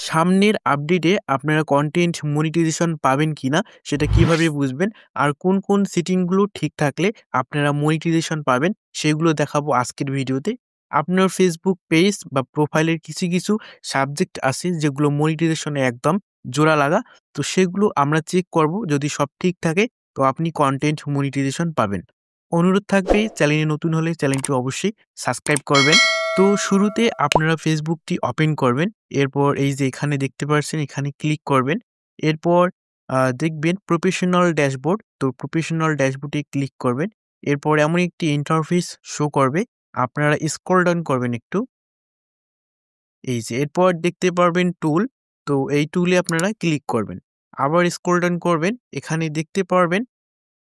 সামনের আপডেটে আপনারা কন্টেন্ট মনিটাইজেশন পাবেন কিনা সেটা কিভাবে বুঝবেন, আর কোন কোন সেটিংগুলো ঠিক থাকলে আপনারা মনিটাইজেশন পাবেন সেগুলো দেখাবো আজকের ভিডিওতে। আপনার ফেসবুক পেজ বা প্রোফাইলের কিছু কিছু সাবজেক্ট আছে যেগুলো মনিটাইজেশনে একদম জোড়া লাগা, তো সেগুলো আমরা চেক করব। যদি সব ঠিক থাকে তো আপনি কন্টেন্ট মনিটাইজেশন পাবেন। অনুরোধ থাকবে চ্যানেলে নতুন হলে চ্যানেলটি অবশ্যই সাবস্ক্রাইব করবেন। তো শুরুতে আপনারা ফেসবুকটি ওপেন করবেন। এরপর এই যে এখানে দেখতে পাচ্ছেন এখানে ক্লিক করবেন। এরপর দেখবেন প্রফেশনাল ড্যাশবোর্ড, তো প্রফেশনাল ড্যাশবোর্ডে ক্লিক করবেন। এরপর এমন একটি ইন্টারফেস শো করবে, আপনারা স্ক্রল ডাউন করবেন একটু। এই যে এরপর দেখতে পারবেন টুল, তো এই টুলে আপনারা ক্লিক করবেন। আবার স্ক্রল ডাউন করবেন, এখানে দেখতে পারবেন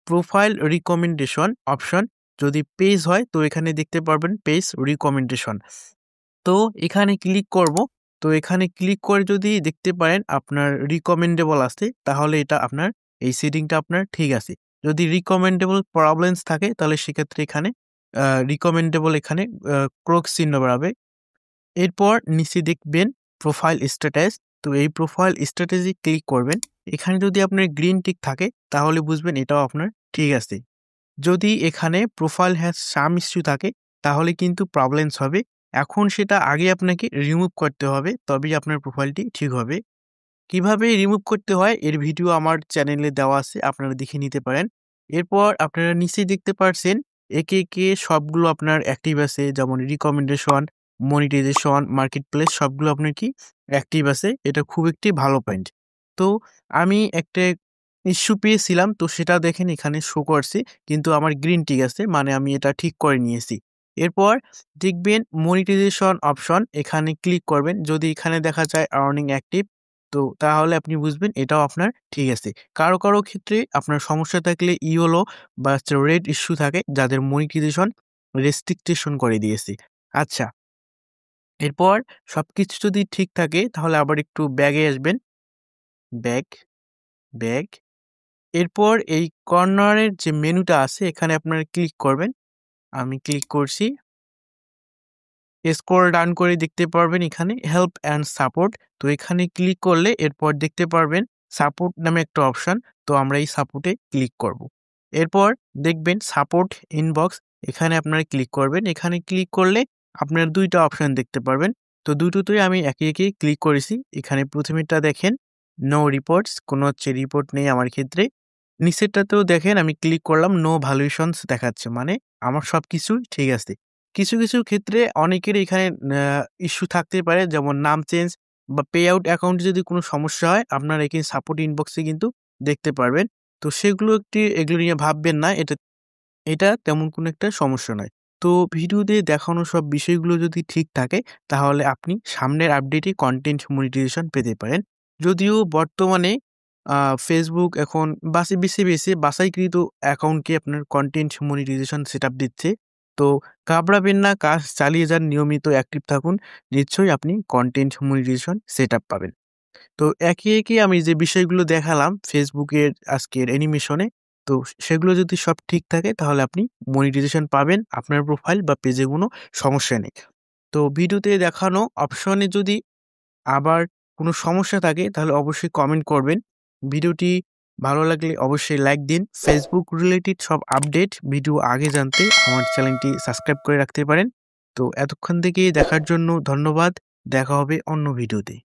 প্রোফাইল রিকমেন্ডেশন অপশন। যদি পেজ হয় তো এখানে দেখতে পারবেন পেজ রিকমেন্ডেশন। তো এখানে ক্লিক করব। তো এখানে ক্লিক করে যদি দেখতে পারেন আপনার রিকমেন্ডেবল আছে, তাহলে এটা আপনার এই সেটিংটা আপনার ঠিক আছে। যদি রিকমেন্ডেবল প্রবলেমস থাকে তাহলে সেক্ষেত্রে এখানে রিকমেন্ডেবল এখানে ক্রোক চিহ্ন বাড়াবে। এরপর নিচে দেখবেন প্রোফাইল স্ট্যাটাস, তো এই প্রোফাইল স্ট্যাটাসে ক্লিক করবেন। এখানে যদি আপনার গ্রিন টিক থাকে তাহলে বুঝবেন এটাও আপনার ঠিক আছে। যদি এখানে প্রোফাইল হ্যাজ সাম ইস্যু থাকে তাহলে কিন্তু প্রবলেমস হবে। এখন সেটা আগে আপনাকে রিমুভ করতে হবে, তবেই আপনার প্রোফাইলটি ঠিক হবে। কিভাবে রিমুভ করতে হয় এর ভিডিও আমার চ্যানেলে দেওয়া আছে, আপনারা দেখে নিতে পারেন। এরপর আপনারা নিচেই দেখতে পারছেন একে একে সবগুলো আপনার অ্যাক্টিভ আছে, যেমন রিকমেন্ডেশন, মনিটাইজেশন, মার্কেট প্লেস সবগুলো আপনার কি অ্যাক্টিভ আছে। এটা খুব একটি ভালো পয়েন্ট। তো আমি একটা ইস্যু পেয়েছিলাম, তো সেটা দেখেন এখানে শো করছে, কিন্তু আমার গ্রিন টিক আছে, মানে আমি এটা ঠিক করে নিয়েছি। এরপর দেখবেন মনিটাইজেশন অপশন, এখানে ক্লিক করবেন। যদি এখানে দেখা যায় আর্নিং অ্যাক্টিভ, তো তাহলে আপনি বুঝবেন এটাও আপনার ঠিক আছে। কারো কারো ক্ষেত্রে আপনার সমস্যা থাকলে ইয়েলো বা রেড ইস্যু থাকে, যাদের মনিটাইজেশন রেস্ট্রিকটেশন করে দিয়েছে। আচ্ছা, এরপর সবকিছু যদি ঠিক থাকে তাহলে আবার একটু ব্যাগে আসবেন। Bag, bag. এরপর এই কর্নারের যে মেনুটা আছে এখানে আপনারা ক্লিক করবেন। আমি ক্লিক করছি। স্ক্রল ডাউন করে দেখতে পারবেন এখানে হেল্প অ্যান্ড সাপোর্ট, তো এখানে ক্লিক করলে এরপর দেখতে পারবেন সাপোর্ট নামে একটা অপশন, তো আমরা এই সাপোর্টে ক্লিক করব। এরপর দেখবেন সাপোর্ট ইনবক্স, এখানে আপনারা ক্লিক করবেন। এখানে ক্লিক করলে আপনার দুইটা অপশন দেখতে পারবেন, তো দুটোতেই আমি একে একে ক্লিক করেছি। এখানে প্রথমেরটা দেখেন নো রিপোর্টস, কোনো রিপোর্ট নেই আমার ক্ষেত্রে। নিচেরটাতেও দেখেন আমি ক্লিক করলাম, নো ভ্যালুয়েশনস দেখাচ্ছে, মানে আমার সব কিছু ঠিক আছে। কিছু কিছু ক্ষেত্রে অনেকের এখানে ইস্যু থাকতে পারে, যেমন নাম চেঞ্জ বা পে আউট অ্যাকাউন্টে যদি কোনো সমস্যা হয় আপনারা এখানে সাপোর্ট ইনবক্সে কিন্তু দেখতে পারবেন। তো এগুলো নিয়ে ভাববেন না, এটা এটা তেমন কোনো একটা সমস্যা নয়। তো ভিডিওতে দেখানো সব বিষয়গুলো যদি ঠিক থাকে তাহলে আপনি সামনের আপডেটে কন্টেন্ট মনিটাইজেশন পেতে পারেন। যদিও বর্তমানে ফেসবুক এখন বেছে বেছে বাছাইকৃত অ্যাকাউন্টকে আপনার কন্টেন্ট মনিটাইজেশন সেটআপ দিচ্ছে। তো ঘাবড়াবেন না, কাজ চালিয়ে যান, নিয়মিত অ্যাক্টিভ থাকুন। নিশ্চয়ই আপনি কন্টেন্ট মনিটাইজেশন সেটআপ পাবেন। তো একে একে আমি যে বিষয়গুলো দেখালাম ফেসবুকের আজকের অ্যানিমেশনে, তো সেগুলো যদি সব ঠিক থাকে তাহলে আপনি মনিটাইজেশন পাবেন, আপনার প্রোফাইল বা পেজে কোনো সমস্যা নেই। তো ভিডিওতে দেখানো অপশনে যদি আবার কোনো সমস্যা থাকে তাহলে অবশ্যই কমেন্ট করবেন। ভিডিওটি ভালো লাগলে অবশ্যই লাইক দিন। ফেসবুক রিলেটেড সব আপডেট ভিডিও আগে জানতে আমার চ্যানেলটি সাবস্ক্রাইব করে রাখতে পারেন। তো এতক্ষণ থেকে দেখার জন্য ধন্যবাদ। দেখা হবে অন্য ভিডিওতে।